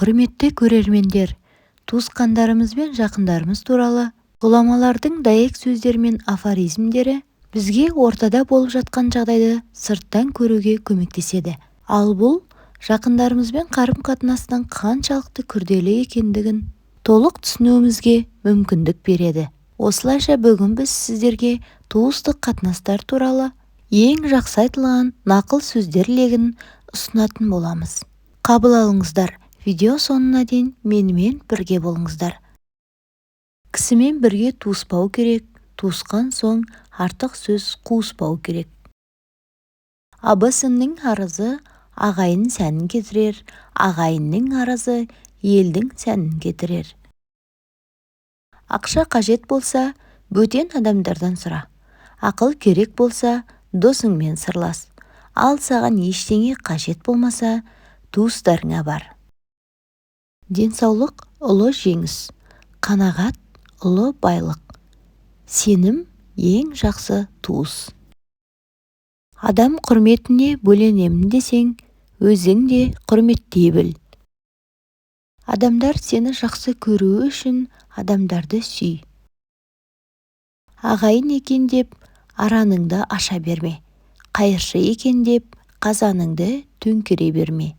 Құрметті көрермендер, туысқандарымыз бен жақындарымыз туралы ғұламалардың дәйек сөздері мен афоризмдері бізге ортада болып жатқан жағдайды сырттан көруге көмектеседі. Ал бұл жақындарымызбен қарым-қатынастың қаншалықты күрделі екендігін толық түсінуімізге мүмкіндік береді. Осылайша бүгін біз сіздерге туыстық қатынастар туралы ең жақсы айтылған нақыл сөздер легін ұсынатын боламыз. Қабыл алыңыздар. Видео соңына дейін менімен бірге болыңыздар. Кісімен бірге туыспау керек, туысқан соң артық сөз қуыспау керек. Абысынның арызы ағайын сәнін кетірер, ағайынның арызы елдің сәнін кетірер. Ақша қажет болса, бөтен адамдардан сұра. Ақыл керек болса, досыңмен сырлас. Ал саған ештеңе қажет болмаса, туыстарыңа бар. Денсаулық ұлы жеңіс, қанағат ұлы байлық, сенім ең жақсы туыс. Адам құрметіне бөленемін десең, өзің де құрметтей біл. Адамдар сені жақсы көруі үшін адамдарды сүй. Ағайын екен деп араныңды аша берме. Қайыршы екен деп қазаныңды төңкере берме.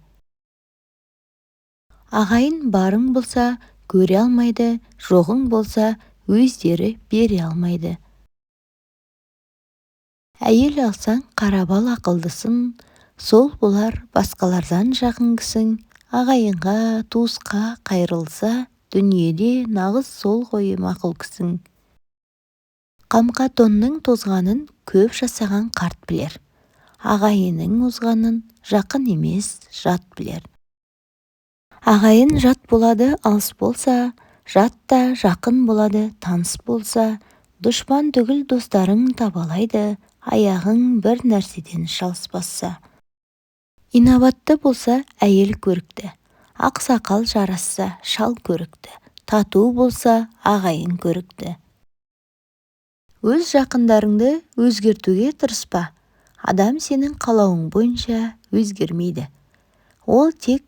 Ағайын барың болса, көре алмайды, жоғың болса, өздері бере алмайды. Әйел алсаң, қарап ал ақылдысын, сол болар басқалардан жақын кісің. Ағайынға, туысқа қайрылса, дүниеде нағыз сол ғой мақұл кісің. Қамқа тонның тозғанын көп жасаған қарт білер. Ағайынның озғанын жақын емес, жат білер. Ағайын жат болады алыс болса, жат та жақын болады таныс болса. Дұшпан түгіл достарың табалайды, аяғың бір нәрседен шалыспаса. Инабатты болса, әйел көрікті, ақсақал жарасса, шал көрікті, тату болса, ағайын көрікті. Өз жақындарыңды өзгертуге тырыспа. Адам сенің қалауың бойынша өзгермейді. Ол тек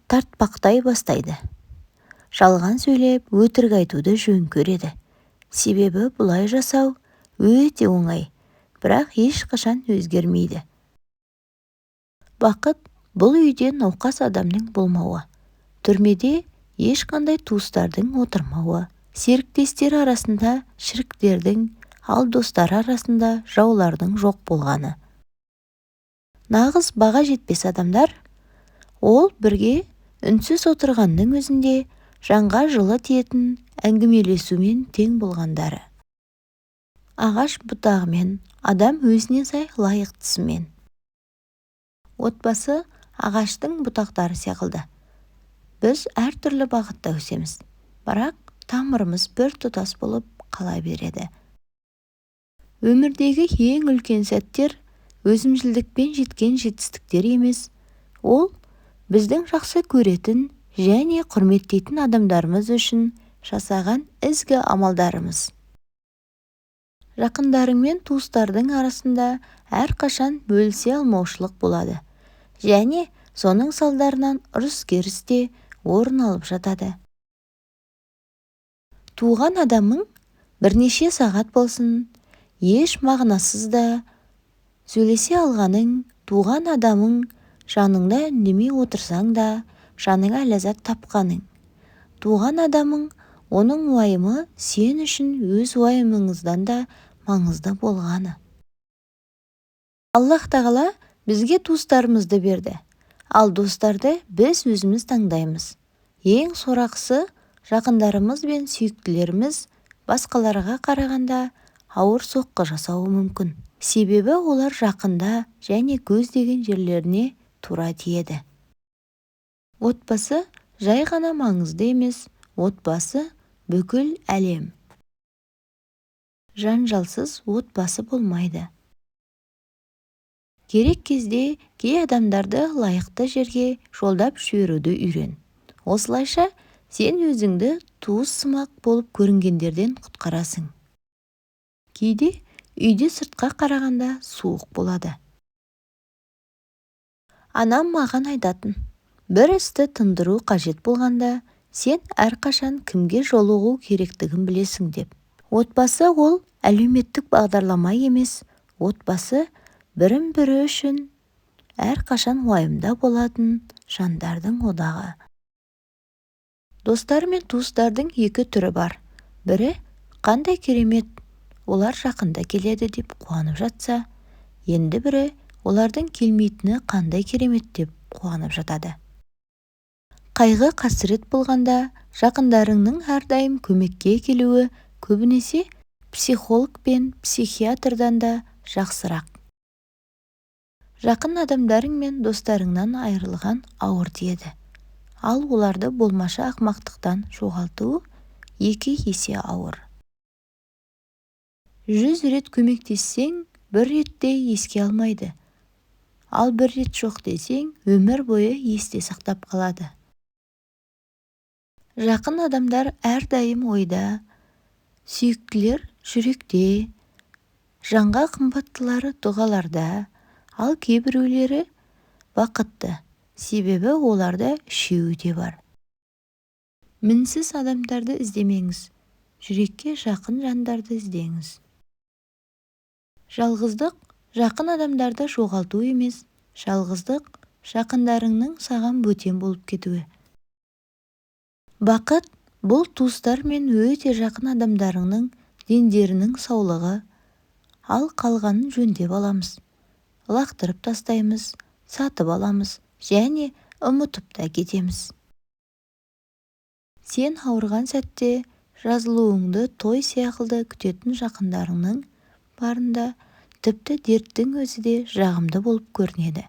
тартпақтай бастайды. Жалған сөйлеп, өтірік айтуды жөн көреді. Себебі бұлай жасау өте оңай, бірақ ешқашан өзгермейді. Бақыт бұл үйде науқас адамның болмауы, түрмеде ешқандай туыстардың отырмауы, серіктестер арасында шіріктердің, ал достар арасында жаулардың жоқ болғаны. Нағыз баға жетпес адамдар, ол бірге үнсіз отырғанның өзінде жанға жылы тиетін әңгімелесумен тең болғандары. Ағаш бұтағымен, адам өзіне сай лайықтысымен. Отбасы ағаштың бұтақтары секілді. Біз әртүрлі бағытта өсеміз, бірақ тамырымыз бір тұтас болып қала береді. Өмірдегі ең үлкен сәттер өзімшілдікпен жеткен жетістіктер емес, ол біздің жақсы көретін және құрметтейтін адамдарымыз үшін жасаған ізгі амалдарымыз. Жақындарың мен туыстардың арасында әрқашан бөлісе алмаушылық болады, және соның салдарынан ұрыс-керіс те орын алып жатады. Туған адамың бірнеше сағат болсын, еш мағынасыз да сөйлесе алғаның, туған адамың жаныңда үндемей отырсаң да жаныңа ләззат тапқаның. Туған адамың, оның уайымы сен үшін өз уайымыңыздан да маңызды болғаны. Аллах тағала бізге туыстарымызды берді, ал достарды біз өзіміз таңдаймыз. Ең сорақысы, жақындарымыз бен сүйіктілеріміз басқаларға қарағанда ауыр соққы жасауы мүмкін. Себебі олар жақында және көздеген жерлеріне тура тиеді. Отбасы жай ғана маңызды емес, отбасы бүкіл әлем. Жанжалсыз отбасы болмайды. Керек кезде кей адамдарды лайықты жерге жолдап жіберуді үйрен. Осылайша сен өзіңді туыс сымақ болып көрінгендерден құтқарасың. Кейде үйде сыртқа қарағанда суық болады. Анам маған айтатын, бір істі тындыру қажет болғанда, сен әрқашан кімге жолығу керектігін білесің деп. Отбасы ол әлеуметтік бағдарлама емес, отбасы бірін-бірі үшін әрқашан уайымда болатын жандардың одағы. Достар мен туыстардың екі түрі бар. Бірі қандай керемет, олар жақында келеді деп қуанып жатса, енді бірі олардың келмейтіні қандай керемет деп қуанып жатады. Қайғы қасірет болғанда жақындарыңның әрдайым көмекке келуі көбінесе психолог пен психиатрдан да жақсырақ. Жақын адамдарың мен достарыңнан айырылған ауыр тиеді. Ал оларды болмашы ақымақтықтан жоғалту 2 есе ауыр. 100 рет көмектессең, 1 ретте еске алмайды. Ал 1 рет жоқ десең, өмір бойы есте сақтап қалады. Жақын адамдар әрдайым ойда, сүйіктілер жүректе, жанға қымбаттылары дұғаларда, ал кейбіреулері бақытты, себебі оларда үшеуі де бар. Мінсіз адамдарды іздемеңіз, жүрекке жақын жандарды іздеңіз. Жалғыздық жақын адамдарды жоғалту емес, жалғыздық жақындарыңның саған бөтен болып кетуі. Бақыт бұл туыстар мен өте жақын адамдарыңның дендерінің саулығы, ал қалғанын жөндеп аламыз, лақтырып тастаймыз, сатып аламыз және ұмытып та кетеміз. Сен ауырған сәтте жазылуыңды той сияқты күтетін жақындарыңның барында тіпті дерттің өзі де жағымды болып көрінеді.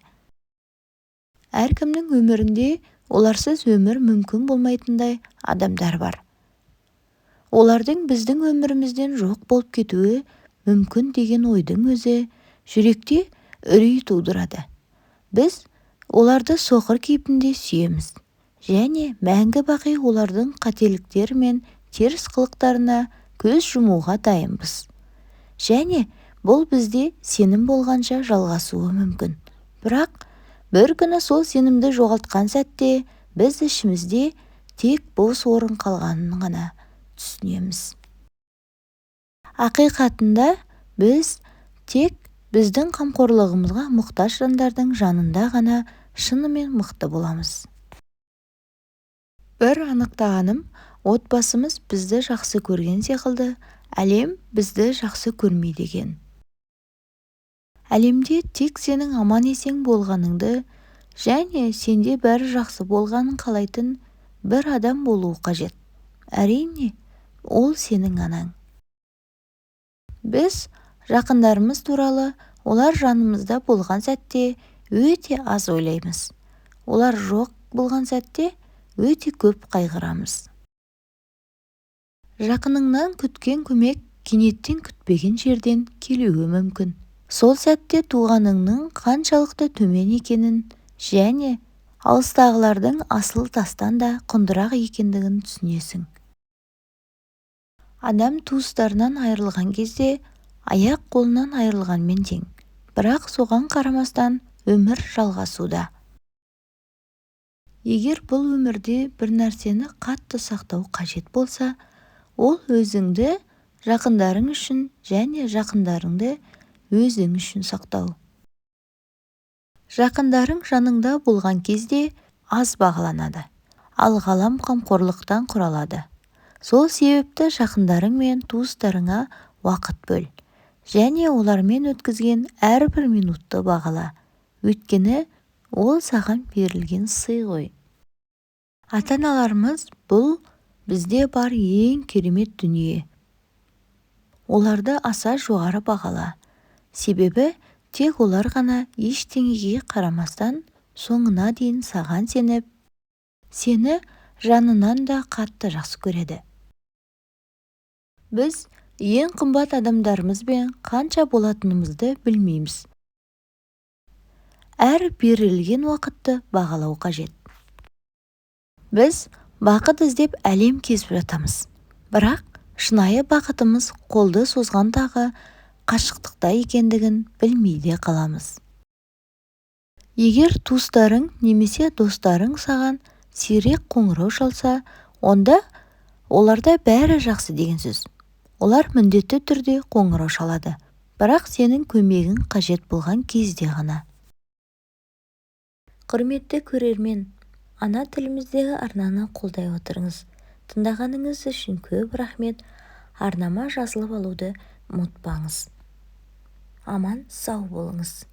Әркімнің өмірінде оларсыз өмір мүмкін болмайтындай адамдар бар. Олардың біздің өмірімізден жоқ болып кетуі мүмкін деген ойдың өзі жүректе үрей тудырады. Біз оларды соқыр кейпінде сүйеміз және мәңгі бақи олардың қателіктері мен теріс қылықтарына көз жұмуға дайынбыз. Және бұл бізде сенім болғанша жалғасуы мүмкін. Бірақ бір күні сол сенімді жоғалтқан сәтте біз ішімізде тек бос орын қалғанын ғана түсінеміз. Ақиқатында біз тек біздің қамқорлығымызға мұқтаж жандардың жанында ғана шынымен мықты боламыз. Бір анықтағаным, отбасымыз бізді жақсы көрген секілді, әлем бізді жақсы көрмейді екен. Әлемде тек сенің аман-есен болғаныңды және сенде бәрі жақсы болғанын қалайтын бір адам болуы қажет. Әрине, ол сенің анаң. Біз жақындарымыз туралы олар жанымызда болған сәтте өте аз ойлаймыз. Олар жоқ болған сәтте өте көп қайғырамыз. Жақыныңнан күткен көмек кенеттен күтпеген жерден келуі мүмкін. Сол сәтте туғаныңның қаншалықты төмен екенін және алыстағылардың асыл тастан да құндырақ екендігін түсінесің. Адам туыстарынан айырылған кезде аяқ қолынан айырылғанмен тең, бірақ соған қарамастан өмір жалғасуда. Егер бұл өмірде бір нәрсені қатты сақтау қажет болса, ол өзіңді жақындарың үшін және жақындарыңды өзің үшін сақтау. Жақындарың жаныңда болған кезде аз бағаланады, ал ғалам қамқорлықтан құралады. Сол себепті жақындарың мен туыстарыңа уақыт бөл, және олармен өткізген әрбір минутты бағала. Өйткені ол саған берілген сый ғой. Ата-аналарымыз бұл бізде бар ең керемет дүние. Оларды аса жоғары бағала. Себебі тек олар ғана ештеңеге қарамастан соңына дейін саған сеніп, сені жанынан да қатты жақсы көреді. Біз ең қымбат адамдарымызбен қанша болатынымызды білмейміз. Әр берілген уақытты бағалау қажет. Біз бақыт іздеп әлем кезіп жатамыз. Бірақ шынайы бақытымыз қолды созғандағы қашықтықта екендігін білмейде қаламыз. Егер туыстарың немесе достарың саған сирек қоңырау шалса, онда оларда бәрі жақсы деген сөз. Олар міндетті түрде қоңырау шалады, бірақ сенің көмегің қажет болған кезде ғана. Құрметті көрермен, ана тіліміздегі арнаны қолдай отырыңыз. Тыңдағаныңыз үшін көп рахмет. Арнама жазылып алуды ұмытпаңыз. Аман сау болыңыз.